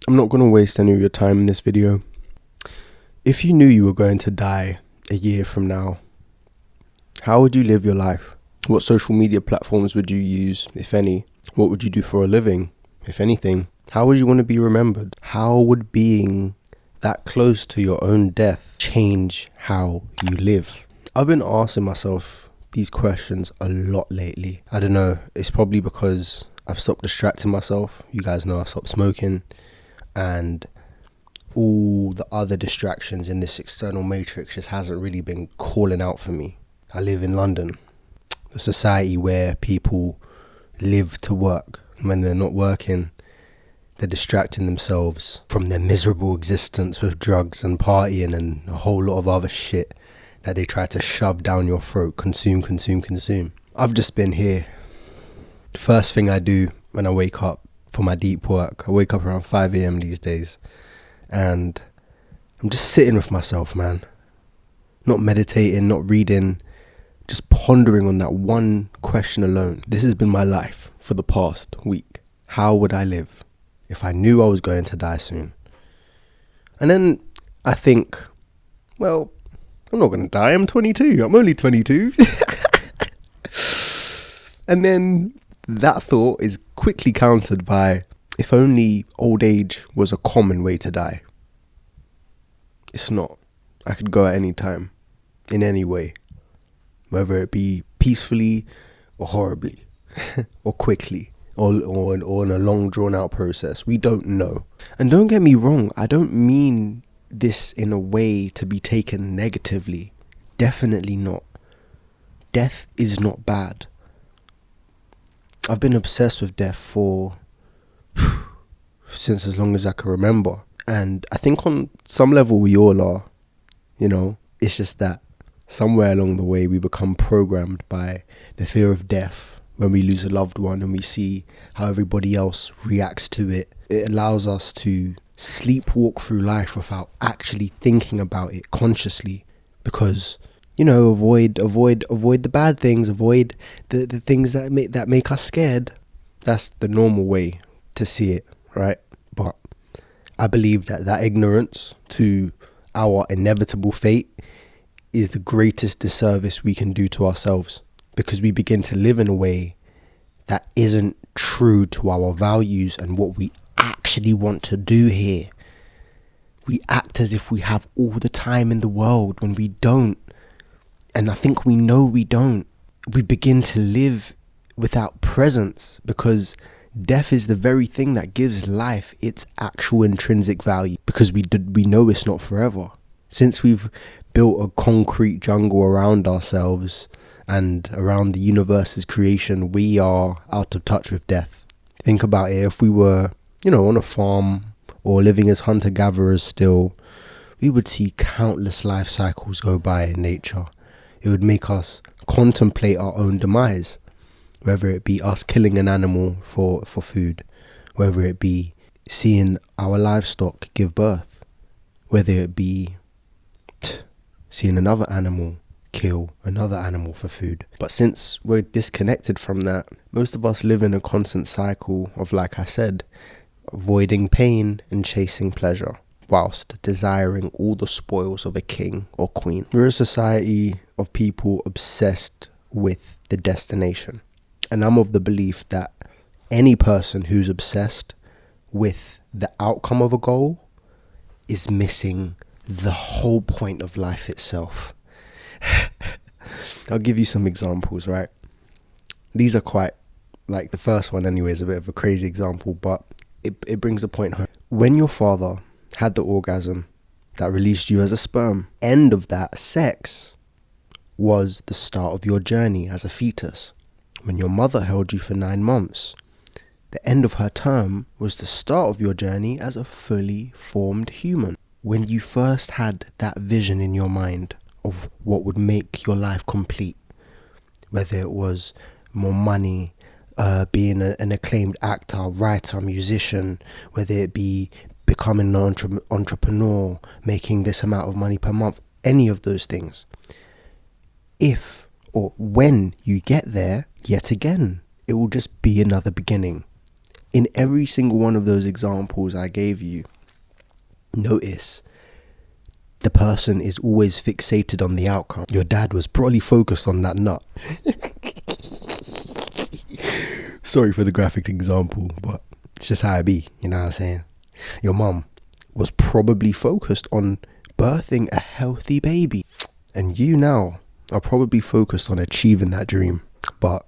I'm not going to waste any of your time in this video. If you knew you were going to die a year from now, how would you live your life? What social media platforms would you use, if any? What would you do for a living, if anything? How would you want to be remembered? How would being that close to your own death change how you live? I've been asking myself these questions a lot lately. I don't know, it's probably because I've stopped distracting myself. You guys know I stopped smoking, and all the other distractions in this external matrix just hasn't really been calling out for me. I live in London, a society where people live to work. When they're not working, they're distracting themselves from their miserable existence with drugs and partying and a whole lot of other shit that they try to shove down your throat. Consume. I've just been here. The first thing I do when I wake up for my deep work, I wake up around 5 a.m. these days, and I'm just sitting with myself, man. Not meditating, not reading, just pondering on that one question alone. This has been my life for the past week. How would I live if I knew I was going to die soon? And then I think, well, I'm not going to die. I'm 22. I'm only 22. And then that thought is quickly countered by, if only old age was a common way to die. It's not. I could go at any time, in any way, whether it be peacefully or horribly, or quickly, or in a long drawn out process. We don't know. And don't get me wrong, I don't mean this in a way to be taken negatively. Definitely not. Death is not bad. I've been obsessed with death since as long as I can remember. And I think on some level we all are, it's just that somewhere along the way we become programmed by the fear of death. When we lose a loved one and we see how everybody else reacts to it, it allows us to sleepwalk through life without actually thinking about it consciously. Because, avoid the bad things, avoid the things that make us scared. That's the normal way to see it, right? But I believe that ignorance to our inevitable fate is the greatest disservice we can do to ourselves, because we begin to live in a way that isn't true to our values and what we actually want to do here. We act as if we have all the time in the world when we don't. And I think we know we don't. We begin to live without presence, because death is the very thing that gives life its actual intrinsic value, because we know it's not forever. Since we've built a concrete jungle around ourselves and around the universe's creation, we are out of touch with death. Think about it. If we were, on a farm or living as hunter-gatherers still, we would see countless life cycles go by in nature. It would make us contemplate our own demise, whether it be us killing an animal for food, whether it be seeing our livestock give birth, whether it be seeing another animal kill another animal for food. But since we're disconnected from that, most of us live in a constant cycle of, like I said, avoiding pain and chasing pleasure, whilst desiring all the spoils of a king or queen. We're a society of people obsessed with the destination. And I'm of the belief that any person who's obsessed with the outcome of a goal is missing the whole point of life itself. I'll give you some examples, right? These are quite, the first one anyway is a bit of a crazy example, but it brings a point home. When your father had the orgasm that released you as a sperm, end of that sex was the start of your journey as a fetus. When your mother held you for 9 months, the end of her term was the start of your journey as a fully formed human. When you first had that vision in your mind of what would make your life complete, whether it was more money, being an acclaimed actor, writer, musician, whether it be becoming an entrepreneur, making this amount of money per month, any of those things. If or when you get there, yet again, it will just be another beginning. in every single one of those examples I gave you, notice the person is always fixated on the outcome. Your dad was probably focused on that nut. Sorry for the graphic example, but it's just how it be, you know what I'm saying? Your mum was probably focused on birthing a healthy baby, and you now are probably focused on achieving that dream. But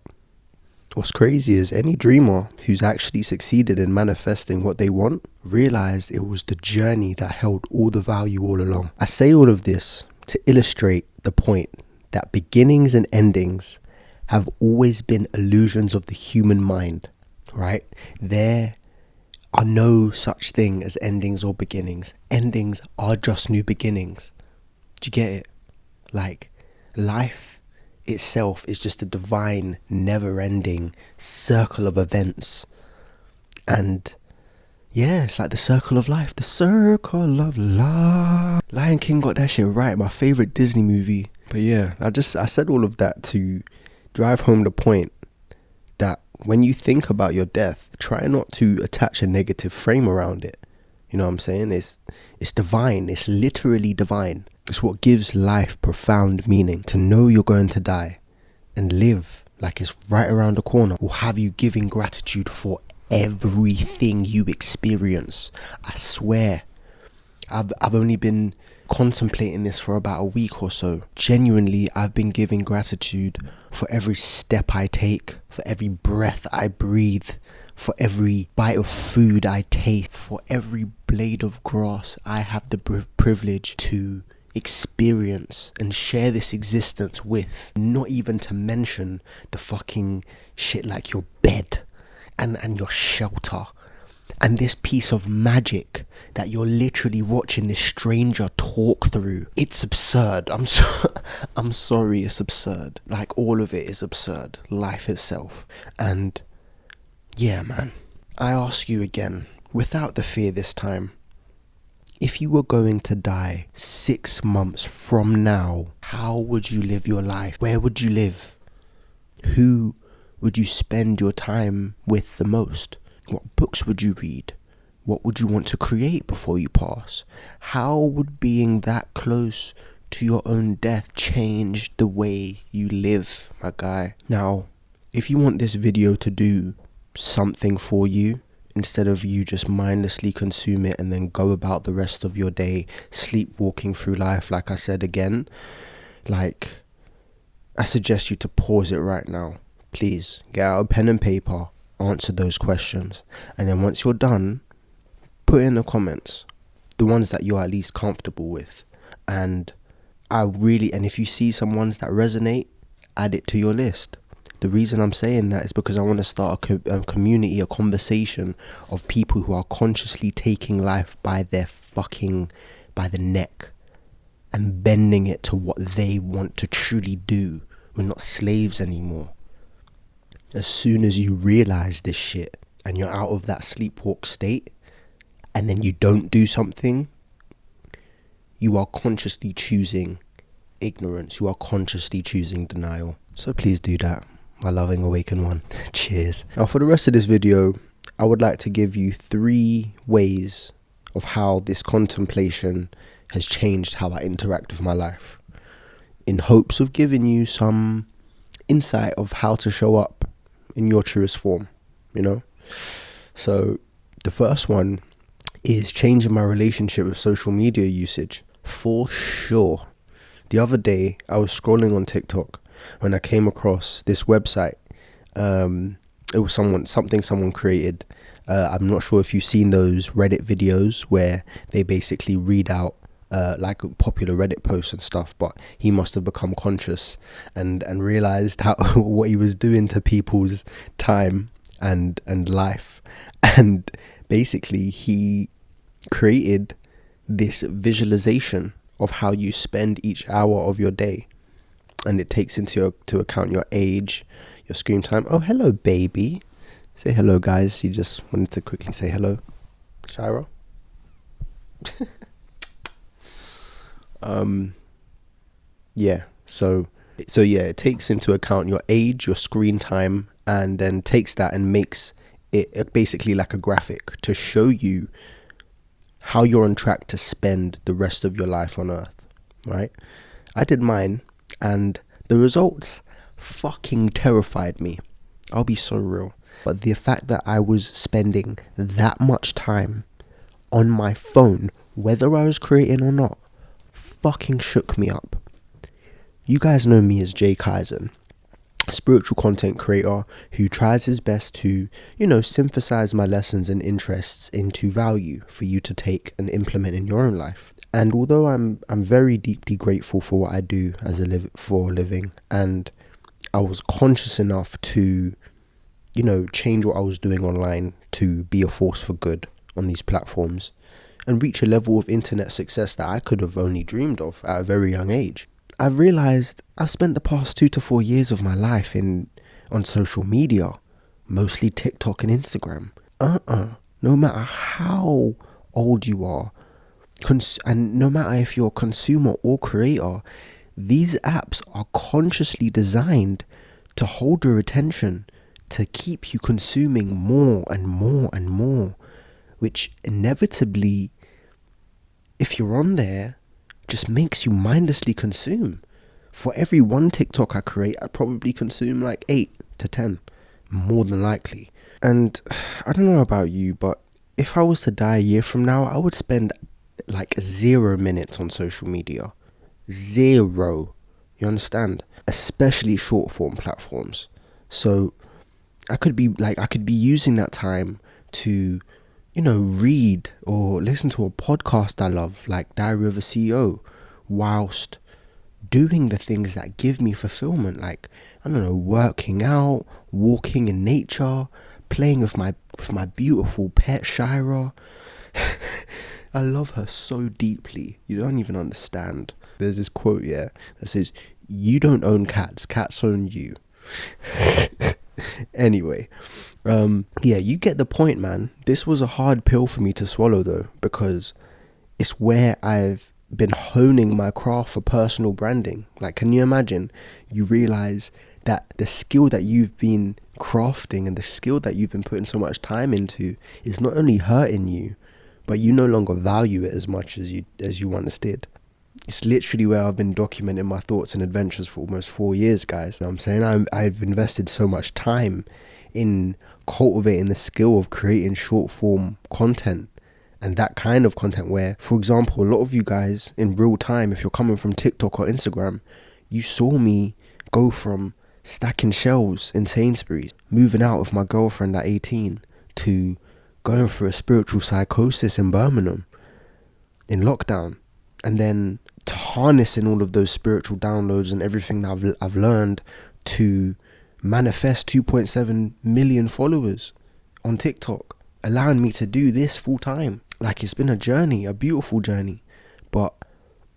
what's crazy is any dreamer who's actually succeeded in manifesting what they want realized it was the journey that held all the value all along. I say all of this to illustrate the point that beginnings and endings have always been illusions of the human mind, right? There are no such thing as endings or beginnings. Endings are just new beginnings. Do you get it? Like, life itself is just a divine, never-ending circle of events. And yeah, it's like the circle of life. The circle of life. Lion King got that shit right. My favorite Disney movie. But yeah, I said all of that to drive home the point that when you think about your death, try not to attach a negative frame around it. You know what I'm saying? It's divine. It's literally divine. It's what gives life profound meaning. To know you're going to die and live like it's right around the corner will have you giving gratitude for everything you experience. I swear, I've only been contemplating this for about a week or so. Genuinely, I've been giving gratitude for every step I take, for every breath I breathe, for every bite of food I taste, for every blade of grass I have the privilege to experience and share this existence with. Not even to mention the fucking shit like your bed and your shelter and this piece of magic that you're literally watching this stranger talk through. It's absurd. I'm sorry, it's absurd. Like, all of it is absurd. Life itself. And yeah, man, I ask you again, without the fear this time, if you were going to die 6 months from now, how would you live your life? Where would you live? Who would you spend your time with the most? What books would you read? What would you want to create before you pass? How would being that close to your own death change the way you live, my guy? Now, if you want this video to do something for you, instead of you just mindlessly consume it and then go about the rest of your day sleepwalking through life, like I said again, like, I suggest you to pause it right now. Please, get out a pen and paper, answer those questions, and then once you're done, put in the comments the ones that you're at least comfortable with. And if you see some ones that resonate, add it to your list. The reason I'm saying that is because I want to start a community, a conversation of people who are consciously taking life by the neck and bending it to what they want to truly do. We're not slaves anymore. As soon as you realize this shit and you're out of that sleepwalk state and then you don't do something, you are consciously choosing ignorance. You are consciously choosing denial. So please do that, my loving awakened one. Cheers. Now, for the rest of this video, I would like to give you 3 ways of how this contemplation has changed how I interact with my life, in hopes of giving you some insight of how to show up in your truest form, you know? So the first one is changing my relationship with social media usage, for sure. The other day, I was scrolling on TikTok when I came across this website. It was something someone created. I'm not sure if you've seen those Reddit videos where they basically read out like popular Reddit posts and stuff, but he must have become conscious and realized how what he was doing to people's time and life, and basically he created this visualization of how you spend each hour of your day, and it takes into account your age, your screen time. Oh, hello, baby. Say hello, guys. He just wanted to quickly say hello, Shira. Yeah, so yeah, it takes into account your age, your screen time, and then takes that and makes it basically like a graphic to show you how you're on track to spend the rest of your life on earth, right? I did mine, and the results fucking terrified me. I'll be so real. But the fact that I was spending that much time on my phone, whether I was creating or not, fucking shook me up. You guys know me as Jay Kaizen, a spiritual content creator who tries his best to, synthesize my lessons and interests into value for you to take and implement in your own life. And although I'm very deeply grateful for what I do as for a living, and I was conscious enough to, change what I was doing online to be a force for good on these platforms and reach a level of internet success that I could have only dreamed of at a very young age, I've realized I've spent the past 2 to 4 years of my life on social media, mostly TikTok and Instagram. No matter how old you are, and no matter if you're a consumer or creator, these apps are consciously designed to hold your attention, to keep you consuming more and more and more, which inevitably, if you're on there, just makes you mindlessly consume. For every one TikTok I create, I probably consume like 8 to 10, more than likely. And I don't know about you, but if I was to die a year from now, I would spend like 0 minutes on social media. 0. You understand? Especially short form platforms. So I could be using that time to, read or listen to a podcast I love, like Diary of a CEO, whilst doing the things that give me fulfillment, like, working out, walking in nature, playing with my beautiful pet Shira. I love her so deeply. You don't even understand. There's this quote, that says, "You don't own cats, cats own you." Anyway, you get the point, man. This was a hard pill for me to swallow, though, because it's where I've been honing my craft for personal branding. Like, can you imagine? You realize that the skill that you've been crafting and the skill that you've been putting so much time into is not only hurting you, but you no longer value it as much as you once did. It's literally where I've been documenting my thoughts and adventures for almost 4 years, guys. You know what I'm saying? I've invested so much time in cultivating the skill of creating short form content, and that kind of content where, for example, a lot of you guys in real time, if you're coming from TikTok or Instagram, you saw me go from stacking shelves in Sainsbury's, moving out with my girlfriend at 18, to going through a spiritual psychosis in Birmingham in lockdown, and then to harnessing all of those spiritual downloads and everything that I've learned to manifest 2.7 million followers on TikTok, allowing me to do this full time. Like, it's been a journey, a beautiful journey, but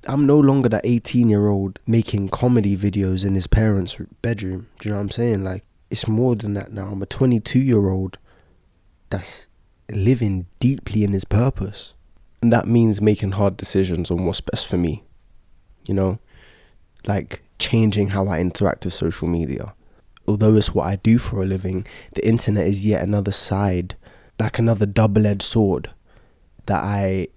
I'm no longer that 18-year-old making comedy videos in his parents' bedroom. Do you know what I'm saying? Like, it's more than that now. I'm a 22-year-old that's living deeply in his purpose. And that means making hard decisions on what's best for me. Like changing how I interact with social media. Although it's what I do for a living, the internet is yet another side, like another double-edged sword that I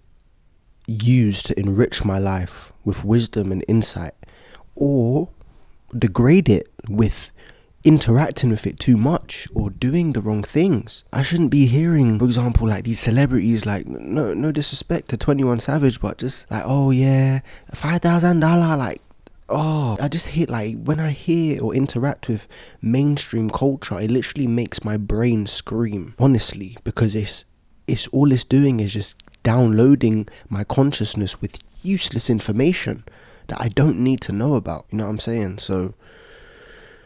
use to enrich my life with wisdom and insight, or degrade it with interacting with it too much or doing the wrong things. I shouldn't be hearing, for example, like these celebrities, like, no disrespect to 21 Savage, but just like, oh yeah, $5,000, like, I just hit, like, when I hear or interact with mainstream culture, it literally makes my brain scream, honestly, because it's all it's doing is just downloading my consciousness with useless information that I don't need to know about. You know what I'm saying? So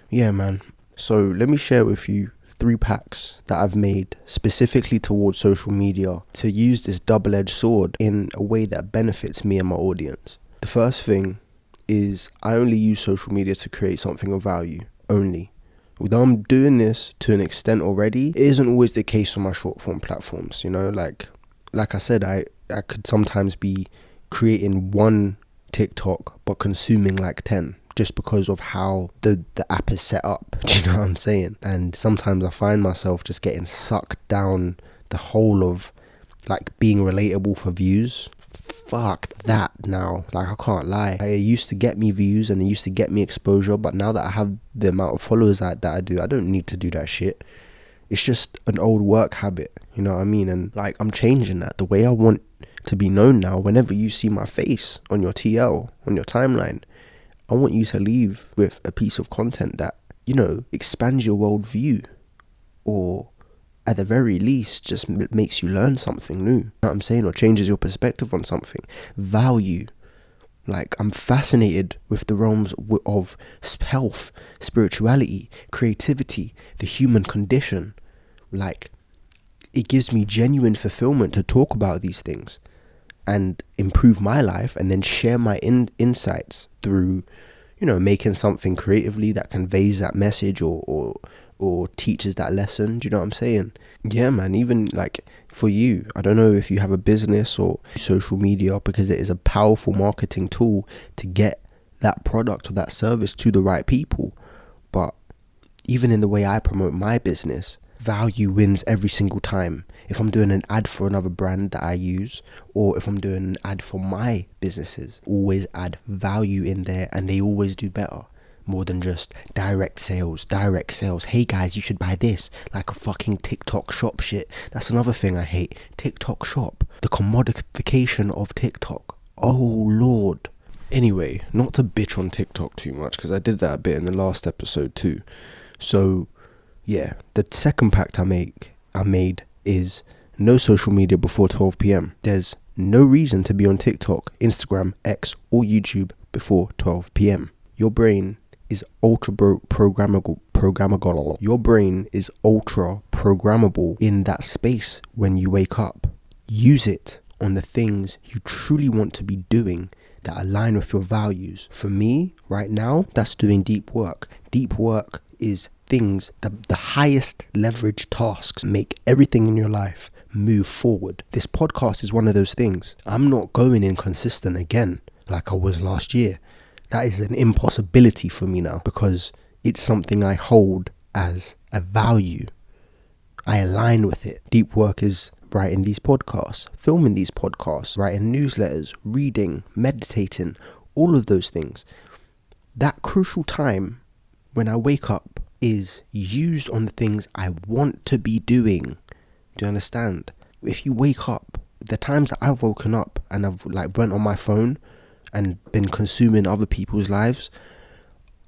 yeah, man. So let me share with you 3 packs that I've made specifically towards social media to use this double-edged sword in a way that benefits me and my audience. The first thing is I only use social media to create something of value, only. Although I'm doing this to an extent already, it isn't always the case on my short form platforms, like I said, I could sometimes be creating 1 TikTok but consuming like 10. just because of how the app is set up. Do you know what I'm saying? And sometimes I find myself just getting sucked down the whole of like being relatable for views. Fuck that now. Like, I can't lie. It used to get me views and it used to get me exposure, but now that I have the amount of followers that I do, I don't need to do that shit. It's just an old work habit, you know what I mean? And like, I'm changing that. The way I want to be known now, whenever you see my face on your TL, on your timeline, I want you to leave with a piece of content that, you know, expands your worldview, or at the very least just makes you learn something new. You know what I'm saying? Or changes your perspective on something. Value. Like, I'm fascinated with the realms of health, spirituality, creativity, the human condition. Like, it gives me genuine fulfillment to talk about these things and improve my life, and then share my insights through, you know, making something creatively that conveys that message or teaches that lesson. Do you know what I'm saying? Yeah, man. Even like for you, I don't know if you have a business or social media, because it is a powerful marketing tool to get that product or that service to the right people. But even in the way I promote my business, value wins every single time. If I'm doing an ad for another brand that I use, or if I'm doing an ad for my businesses, always add value in there, and they always do better. More than just direct sales. Hey guys, you should buy this. Like a fucking TikTok shop shit. That's another thing I hate. TikTok shop. The commodification of TikTok. Oh Lord. Anyway, not to bitch on TikTok too much, because I did that a bit in the last episode too. So yeah, the second pact I made is no social media before 12 p.m. There's no reason to be on TikTok, Instagram, X, or YouTube before 12 p.m. Your brain is ultra programmable. Your brain is ultra programmable in that space when you wake up. Use it on the things you truly want to be doing that align with your values. For me, right now, that's doing deep work. Deep work is things, the highest leverage tasks make everything in your life move forward. This podcast is one of those things. I'm not going inconsistent again like I was last year. That is an impossibility for me now, because it's something I hold as a value. I align with it. Deep work is writing these podcasts, filming these podcasts, writing newsletters, reading, meditating, all of those things. That crucial time when I wake up is used on the things I want to be doing. Do you understand? If you wake up, the times that I've woken up and I've like went on my phone and been consuming other people's lives,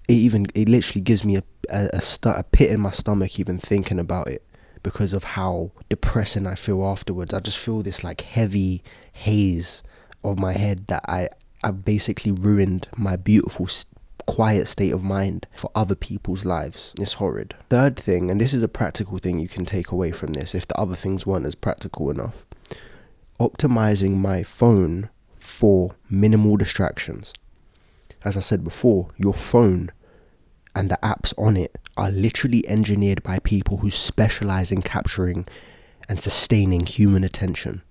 it literally gives me a pit in my stomach even thinking about it, because of how depressing I feel afterwards. I just feel this like heavy haze of my head that I've basically ruined my beautiful quiet state of mind for other people's lives. It's horrid. Third thing, and this is a practical thing you can take away from this if the other things weren't as practical enough: optimizing my phone for minimal distractions. As I said before, your phone and the apps on it are literally engineered by people who specialize in capturing and sustaining human attention.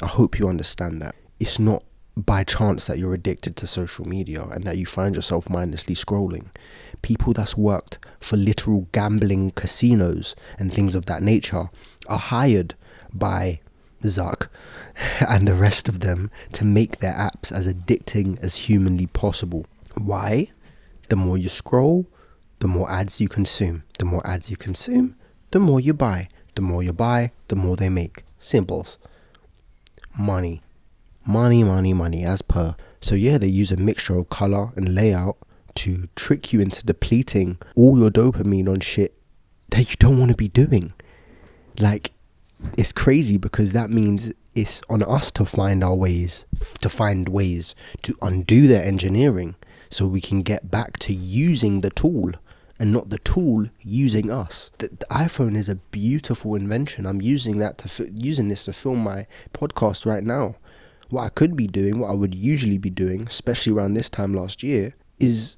I hope you understand that. It's not by chance that you're addicted to social media and that you find yourself mindlessly scrolling. People that's worked for literal gambling casinos and things of that nature are hired by Zuck and the rest of them to make their apps as addicting as humanly possible. Why? The more you scroll, the more ads you consume. The more ads you consume, the more you buy. The more you buy, the more they make. Simples. Money as per. So yeah, they use a mixture of color and layout to trick you into depleting all your dopamine on shit that you don't want to be doing. Like, it's crazy, because that means it's on us to find ways to undo their engineering, so we can get back to using the tool and not the tool using us. The iPhone is a beautiful invention. I'm using that using this to film my podcast right now. What I could be doing, what I would usually be doing, especially around this time last year, is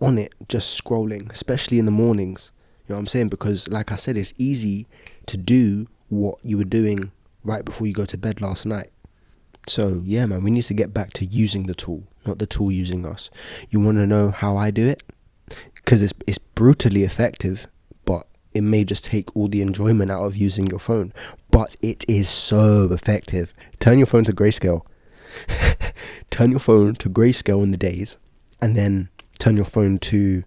on it, just scrolling, especially in the mornings. You know what I'm saying? Because like I said, it's easy to do what you were doing right before you go to bed last night. So yeah, man, we need to get back to using the tool, not the tool using us. You want to know how I do it? Because it's brutally effective, but it may just take all the enjoyment out of using your phone. But it is so effective. Turn your phone to grayscale. Turn your phone to grayscale in the days, and then turn your phone to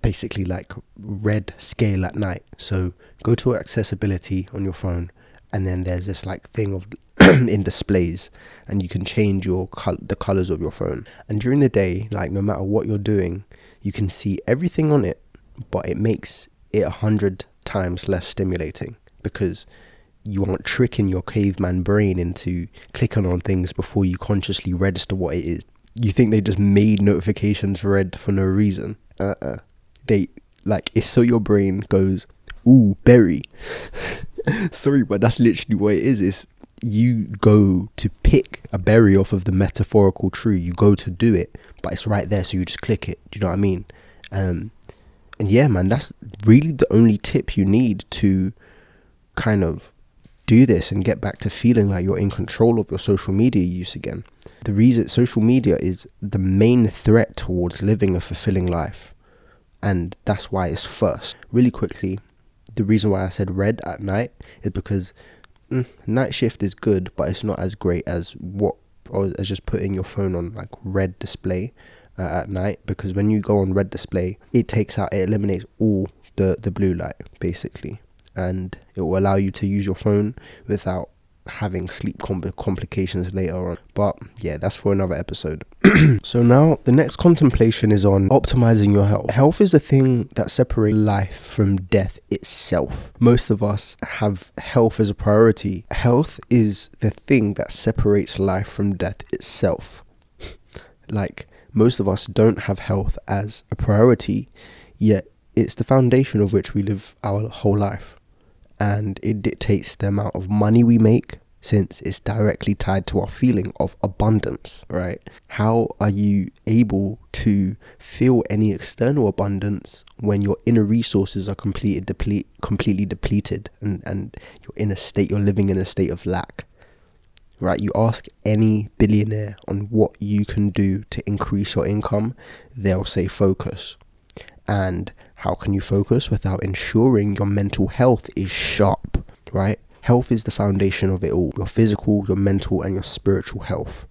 basically like red scale at night. So go to accessibility on your phone, and then there's this like thing of in displays, and you can change the colors of your phone. And during the day, like no matter what you're doing, you can see everything on it, but it makes it 100 times less stimulating, because you aren't tricking your caveman brain into clicking on things before you consciously register what it is. You think they just made notifications red for no reason? They like, it's so your brain goes, ooh, berry. Sorry, but that's literally what it is. It's you go to pick a berry off of the metaphorical tree. You go to do it, but it's right there, so you just click it. Do you know what I mean? And yeah, man, that's really the only tip you need to kind of do this and get back to feeling like you're in control of your social media use again. The reason social media is the main threat towards living a fulfilling life, and that's why it's first. Really quickly, the reason why I said red at night is because night shift is good, but it's not as great as as just putting your phone on like red display at night, because when you go on red display, it eliminates all the blue light basically, and it will allow you to use your phone without having sleep complications later on. But yeah, that's for another episode. So now the next contemplation is on optimizing your health. Health is the thing that separates life from death itself. Most of us have health as a priority. Health is the thing that separates life from death itself. Like, most of us don't have health as a priority, yet it's the foundation of which we live our whole life. And it dictates the amount of money we make, since it's directly tied to our feeling of abundance, right? How are you able to feel any external abundance when your inner resources are completely depleted, and you're living in a state of lack, right? You ask any billionaire on what you can do to increase your income, they'll say focus. And how can you focus without ensuring your mental health is sharp, right? Health is the foundation of it all. Your physical, your mental, and your spiritual health.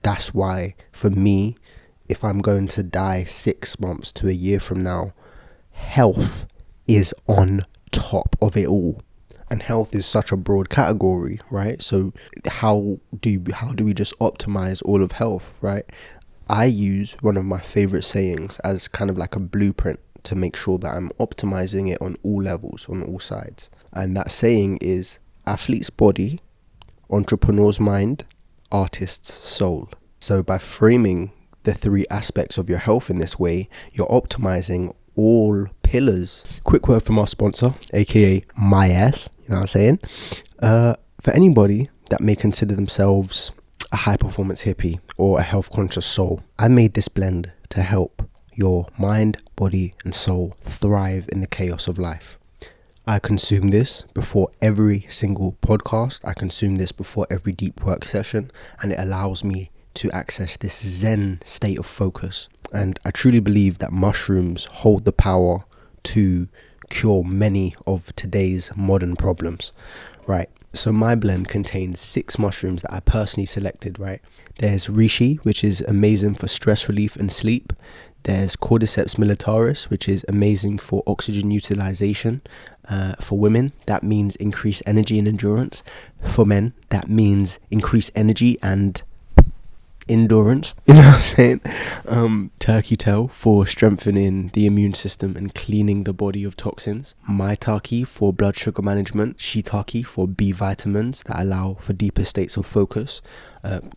That's why, for me, if I'm going to die 6 months to a year from now, health is on top of it all. And health is such a broad category, right? So how do we just optimize all of health, right? I use one of my favorite sayings as kind of like a blueprint to make sure that I'm optimizing it on all levels, on all sides. And that saying is: athlete's body, entrepreneur's mind, artist's soul. So by framing the 3 aspects of your health in this way, you're optimizing all pillars. Quick word from our sponsor, aka my ass, you know what I'm saying? For anybody that may consider themselves a high performance hippie or a health conscious soul, I made this blend to help your mind, body and soul thrive in the chaos of life. I consume this before every single podcast. I consume this before every deep work session, and it allows me to access this Zen state of focus. And I truly believe that mushrooms hold the power to cure many of today's modern problems, right? So my blend contains 6 mushrooms that I personally selected, right? There's reishi, which is amazing for stress relief and sleep. There's cordyceps militaris, which is amazing for oxygen utilization. For women, that means increased energy and endurance. For men, that means increased energy and endurance, you know what I'm saying? Turkey tail for strengthening the immune system and cleaning the body of toxins. Maitake for blood sugar management. Shiitake for B vitamins that allow for deeper states of focus.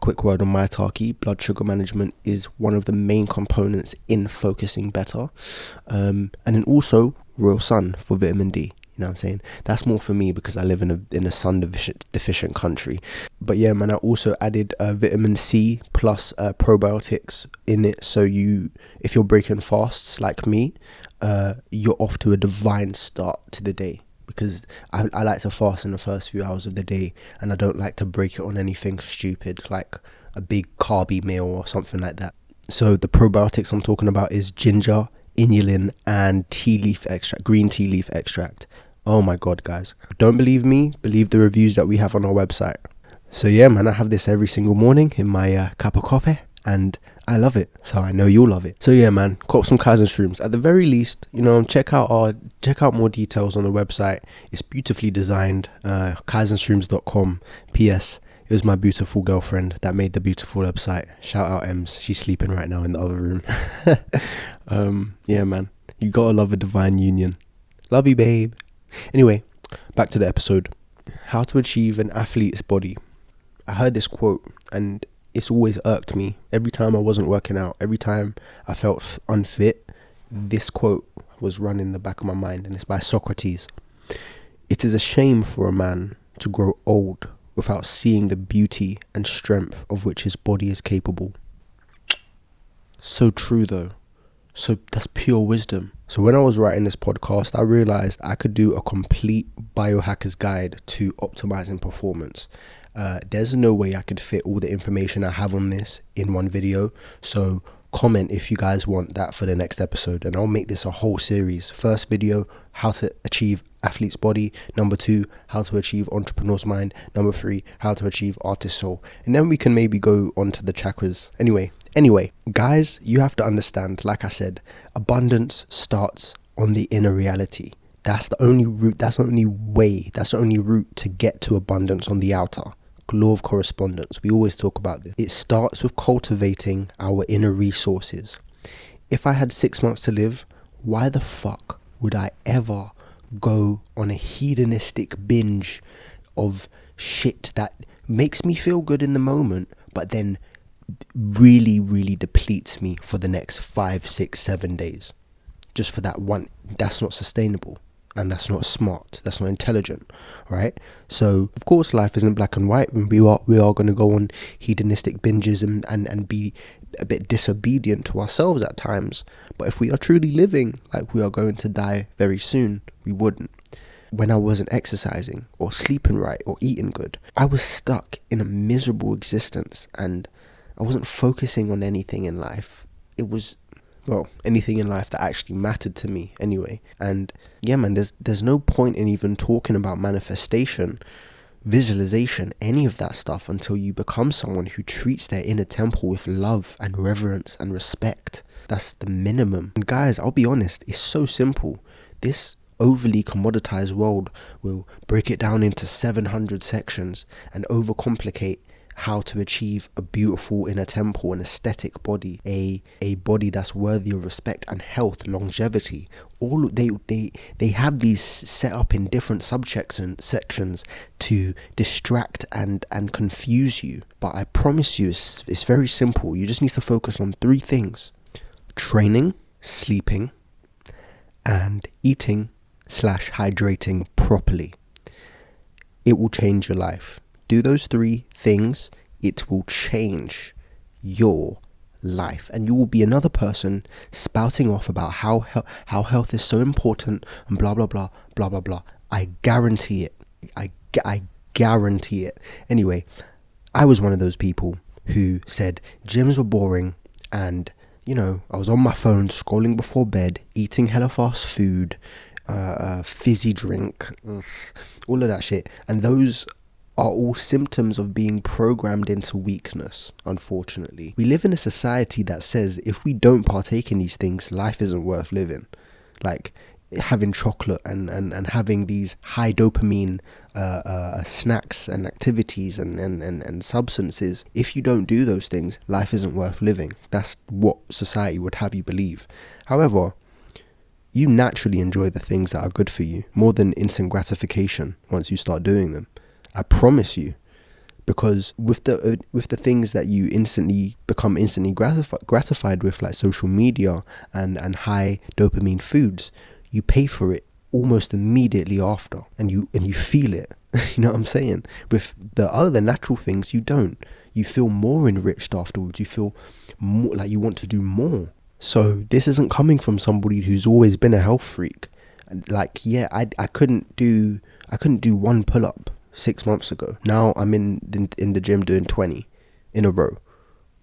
Quick word on maitake: blood sugar management is one of the main components in focusing better. And then also royal sun for vitamin D. You know what I'm saying? That's more for me because I live in a sun deficient country. But yeah, man, I also added vitamin C plus probiotics in it. So if you're breaking fasts like me, you're off to a divine start to the day. because I like to fast in the first few hours of the day, and I don't like to break it on anything stupid like a big carby meal or something like that. So the probiotics I'm talking about is ginger, inulin, and green tea leaf extract. Oh my god, guys, don't believe me? Believe the reviews that we have on our website. So yeah, man, I have this every single morning in my cup of coffee, and I love it. So I know you'll love it. So yeah, man, cop some Kaizen Shrooms. At the very least, check out more details on the website. It's beautifully designed. KaizenShrooms.com. P.S. It was my beautiful girlfriend that made the beautiful website. Shout out Ems. She's sleeping right now in the other room. Yeah, man, you gotta love a divine union. Love you, babe. Anyway, back to the episode. How to achieve an athlete's body. I heard this quote, and it's always irked me. Every time I wasn't working out, every time I felt unfit, this quote was run in the back of my mind, and it's by Socrates. It is a shame for a man to grow old without seeing the beauty and strength of which his body is capable. So true though. So that's pure wisdom. So when I was writing this podcast, I realized I could do a complete biohacker's guide to optimizing performance. There's no way I could fit all the information I have on this in one video. So comment if you guys want that for the next episode, and I'll make this a whole series. First video, how to achieve athlete's body. Number 2, how to achieve entrepreneur's mind. Number 3, how to achieve artist soul. And then we can maybe go on to the chakras. Anyway, guys, you have to understand, like I said, abundance starts on the inner reality. That's the only route, that's the only way, that's the only route to get to abundance on the outer. Law of correspondence. We always talk about this. It starts with cultivating our inner resources. If I had 6 months to live, why the fuck would I ever go on a hedonistic binge of shit that makes me feel good in the moment, but then really, really depletes me for the next 5, 6, 7 days? Just for that one. That's not sustainable. And that's not smart. That's not intelligent, right? So, of course, life isn't black and white. We are going to go on hedonistic binges and be a bit disobedient to ourselves at times. But if we are truly living like we are going to die very soon, we wouldn't. When I wasn't exercising or sleeping right or eating good, I was stuck in a miserable existence, and I wasn't focusing on anything in life. It was... well, anything in life that actually mattered to me anyway. And yeah, man, there's no point in even talking about manifestation, visualization, any of that stuff until you become someone who treats their inner temple with love and reverence and respect. That's the minimum. And guys, I'll be honest, it's so simple. This overly commoditized world will break it down into 700 sections and overcomplicate how to achieve a beautiful inner temple, an aesthetic body, a body that's worthy of respect and health, longevity. All they have these set up in different subjects and sections to distract and confuse you. But I promise you, it's very simple. You just need to focus on 3 things: training, sleeping, and eating/hydrating properly. It will change your life. Do those 3 things, it will change your life, and you will be another person spouting off about how health is so important and blah blah blah blah blah blah. I guarantee it. I guarantee it. Anyway, I was one of those people who said gyms were boring, and I was on my phone scrolling before bed, eating hella fast food, fizzy drink, all of that shit, and those are all symptoms of being programmed into weakness. Unfortunately, we live in a society that says if we don't partake in these things, life isn't worth living. Like having chocolate and having these high dopamine snacks and activities and substances. If you don't do those things, life isn't worth living. That's what society would have you believe. However, you naturally enjoy the things that are good for you more than instant gratification once you start doing them. I promise you, because with the things that you become instantly gratified with, like social media and high dopamine foods, you pay for it almost immediately after, and you feel it. You know what I'm saying? With the other natural things, you don't. You feel more enriched afterwards. You feel more like you want to do more. So this isn't coming from somebody who's always been a health freak. Like, yeah, I couldn't do one pull-up 6 months ago. Now I'm in the gym doing 20 in a row.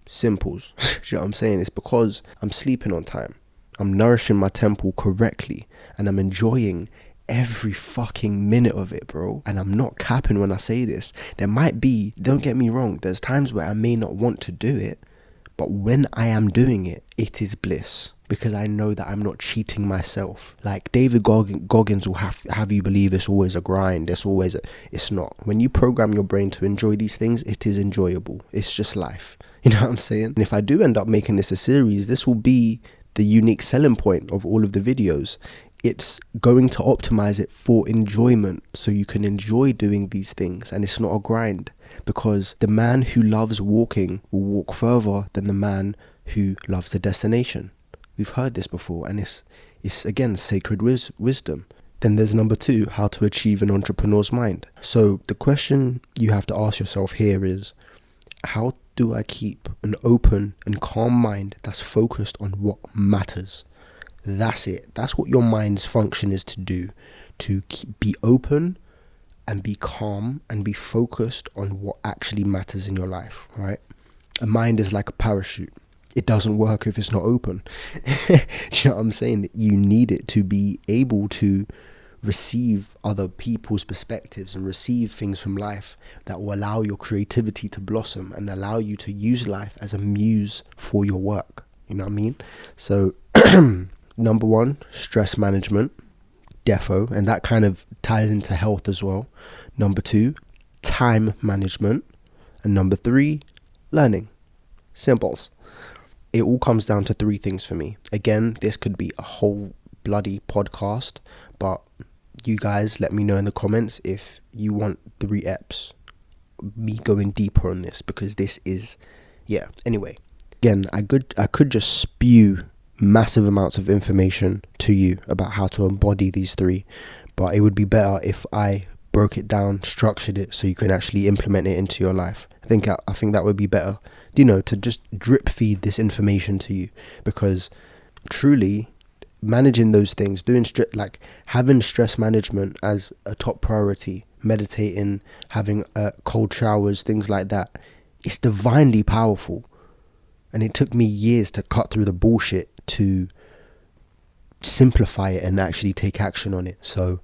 Simples. Do you know what I'm saying? It's because I'm sleeping on time. I'm nourishing my temple correctly, and I'm enjoying every fucking minute of it, bro. And I'm not capping when I say this. There might be, don't get me wrong, there's times where I may not want to do it, but when I am doing it, it is bliss, because I know that I'm not cheating myself. Like David Goggins will have you believe it's always a grind. It's not. When you program your brain to enjoy these things, it is enjoyable. It's just life. You know what I'm saying? And if I do end up making this a series, this will be the unique selling point of all of the videos. It's going to optimize it for enjoyment, so you can enjoy doing these things and it's not a grind. Because the man who loves walking will walk further than the man who loves the destination. We've heard this before, and it's again sacred wisdom. Then there's number 2, how to achieve an entrepreneur's mind. So the question you have to ask yourself here is, how do I keep an open and calm mind that's focused on what matters? That's it. That's what your mind's function is to do, to be open and be calm and be focused on what actually matters in your life, right? A mind is like a parachute. It doesn't work if it's not open. Do you know what I'm saying? You need it to be able to receive other people's perspectives and receive things from life that will allow your creativity to blossom and allow you to use life as a muse for your work. You know what I mean? So number 1, stress management, defo, and that kind of ties into health as well. Number 2, time management. And number 3, learning. Simples. It all comes down to 3 things for me. Again, this could be a whole bloody podcast, but you guys let me know in the comments if you want 3 eps, me going deeper on this, because this is, anyway. Again, I could just spew massive amounts of information to you about how to embody these 3, but it would be better if I broke it down, structured it, so you can actually implement it into your life. I think that would be better, to just drip feed this information to you, because truly managing those things, having stress management as a top priority, meditating, having cold showers, things like that, it's divinely powerful. And it took me years to cut through the bullshit to simplify it and actually take action on it. So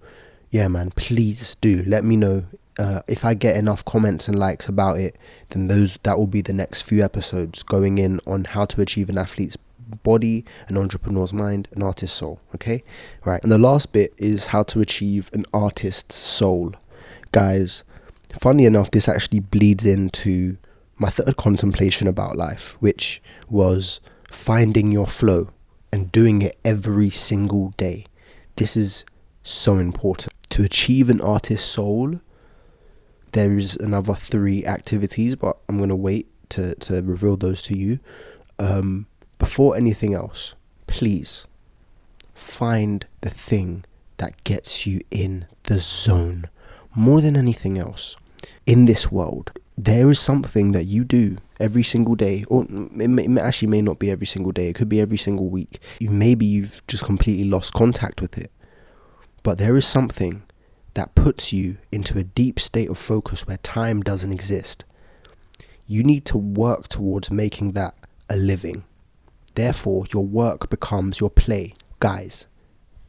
yeah, man, please do let me know. If I get enough comments and likes about it, then that will be the next few episodes, going in on how to achieve an athlete's body, an entrepreneur's mind, an artist's soul. Okay, right. And the last bit is how to achieve an artist's soul. Guys, funny enough, this actually bleeds into my third contemplation about life, which was finding your flow and doing it every single day. This is so important. To achieve an artist's soul, there is another 3 activities, but I'm going to wait to reveal those to you. Before anything else, please find the thing that gets you in the zone. More than anything else, in this world, there is something that you do every single day, or it actually may not be every single day. It could be every single week. Maybe you've just completely lost contact with it. But there is something that puts you into a deep state of focus where time doesn't exist. You need to work towards making that a living. Therefore, your work becomes your play. Guys,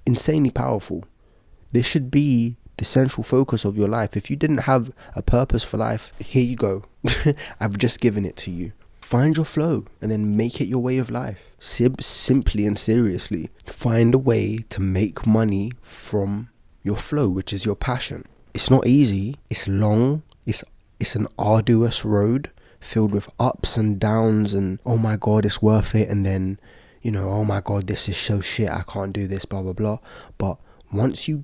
insanely powerful. This should be the central focus of your life. If you didn't have a purpose for life, here you go. I've just given it to you. Find your flow and then make it your way of life. Simply and seriously, find a way to make money from your flow, which is your passion. It's not easy. It's long. It's an arduous road filled with ups and downs, and oh my god, it's worth it, and then oh my god, this is so shit, I can't do this, blah blah blah. But once you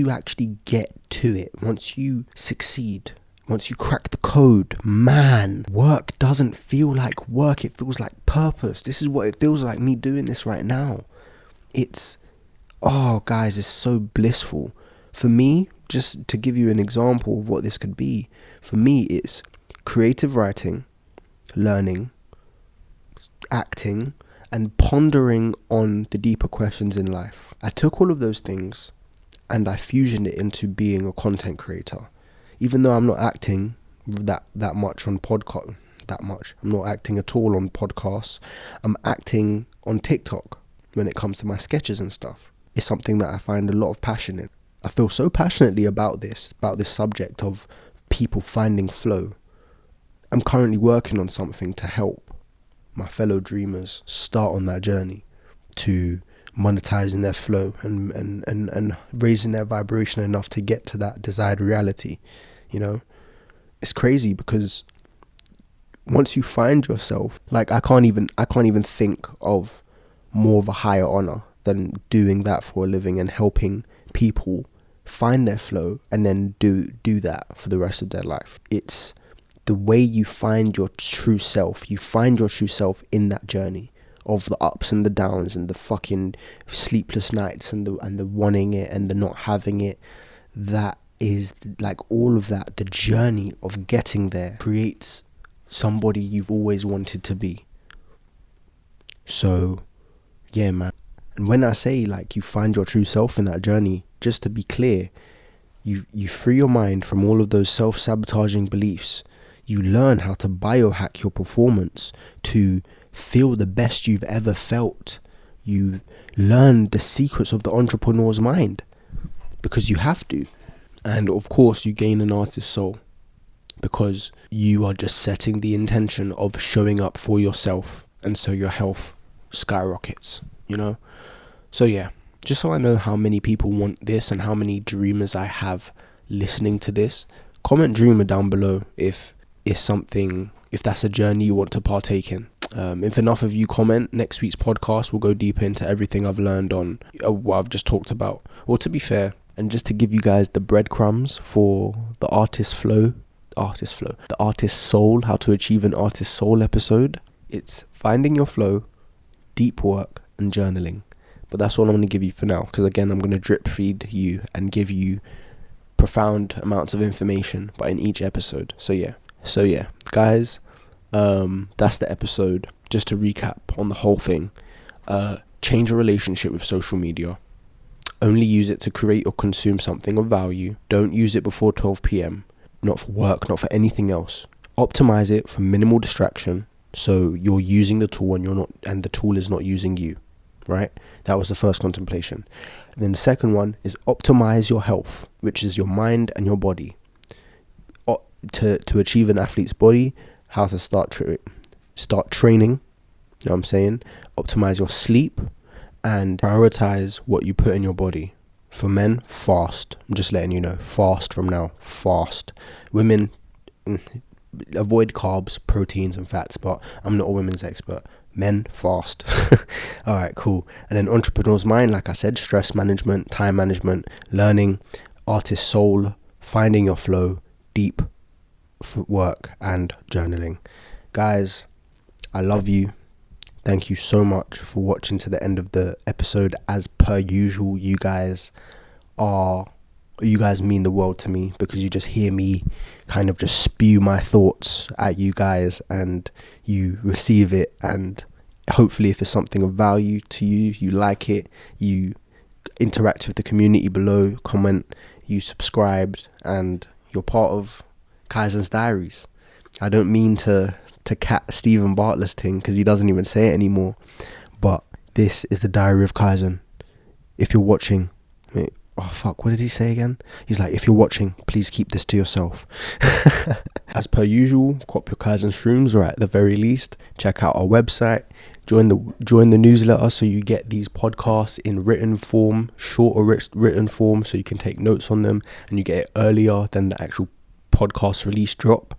actually get to it, once you succeed, once you crack the code, man, work doesn't feel like work, it feels like purpose. This is what it feels like, me doing this right now. Guys, it's so blissful. For me, just to give you an example of what this could be, for me it's creative writing, learning, acting, and pondering on the deeper questions in life. I took all of those things and I fusioned it into being a content creator. Even though I'm not acting that much on podcast, I'm not acting at all on podcasts. I'm acting on TikTok when it comes to my sketches and stuff. It's something that I find a lot of passion in. I feel so passionately about this subject of people finding flow. I'm currently working on something to help my fellow dreamers start on that journey to monetizing their flow and raising their vibration enough to get to that desired reality. You know, it's crazy because once you find yourself, like I can't even think of more of a higher honor than doing that for a living and helping people find their flow and then do that for the rest of their life. It's the way you find your true self. You find your true self in that journey of the ups and the downs and the fucking sleepless nights and the wanting it and the not having it. That is like all of that. The journey of getting there creates somebody you've always wanted to be. So yeah, man. And when I say like you find your true self in that journey, just to be clear, you free your mind from all of those self-sabotaging beliefs. You learn how to biohack your performance to feel the best you've ever felt. You learn the secrets of the entrepreneur's mind because you have to. And of course you gain an artist's soul because you are just setting the intention of showing up for yourself, and so your health skyrockets, you know? So yeah, just so I know how many people want this and how many dreamers I have listening to this, comment dreamer down below if that's a journey you want to partake in. If enough of you comment, next week's podcast will go deeper into everything I've learned on what I've just talked about. Or to be fair, and just to give you guys the breadcrumbs for the artist soul, how to achieve an artist soul episode, it's finding your flow, deep work, and journaling. But that's all I'm going to give you for now, because again, I'm going to drip feed you and give you profound amounts of information, but in each episode. So yeah, guys, that's the episode. Just to recap on the whole thing, change your relationship with social media. Only use it to create or consume something of value. Don't use it before 12 p.m. Not for work, not for anything else. Optimize it for minimal distraction, so you're using the tool and the tool is not using you, right? That was the first contemplation. And then the second one is optimize your health, which is your mind and your body. To achieve an athlete's body, how to start training, you know what I'm saying? Optimize your sleep and prioritize what you put in your body. For men, fast. I'm just letting you know, fast from now, fast. Women, avoid carbs, proteins and fats, but I'm not a women's expert. Men, fast. All right, cool. And then entrepreneur's mind, like I said, stress management, time management, learning, artist soul, finding your flow, deep work, and journaling. Guys, I love you. Thank you so much for watching to the end of the episode. As per usual, you guys mean the world to me, because you just hear me kind of just spew my thoughts at you guys and you receive it, and hopefully if it's something of value to you, you like it, you interact with the community below, comment, you subscribed, and you're part of Kaizen's Diaries. I don't mean to cat Stephen Bartlett's thing, because he doesn't even say it anymore, but this is the Diary of Kaizen. If you're watching, what did he say again? He's like, if you're watching, please keep this to yourself. As per usual, cop your Kaizen Shrooms, or at the very least, check out our website, join the newsletter so you get these podcasts in written form, shorter written form, so you can take notes on them and you get it earlier than the actual podcast release drop.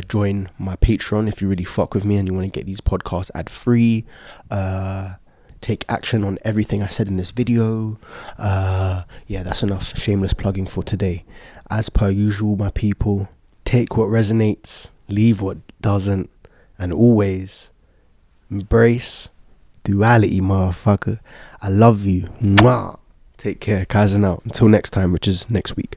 Join my Patreon if you really fuck with me and you want to get these podcasts ad free. Take action on everything I said in this video. Yeah, that's enough shameless plugging for today. As per usual, my people, take what resonates, leave what doesn't, and always embrace duality, motherfucker. I love you. Mwah. Take care. Kaizen out. Until next time, which is next week.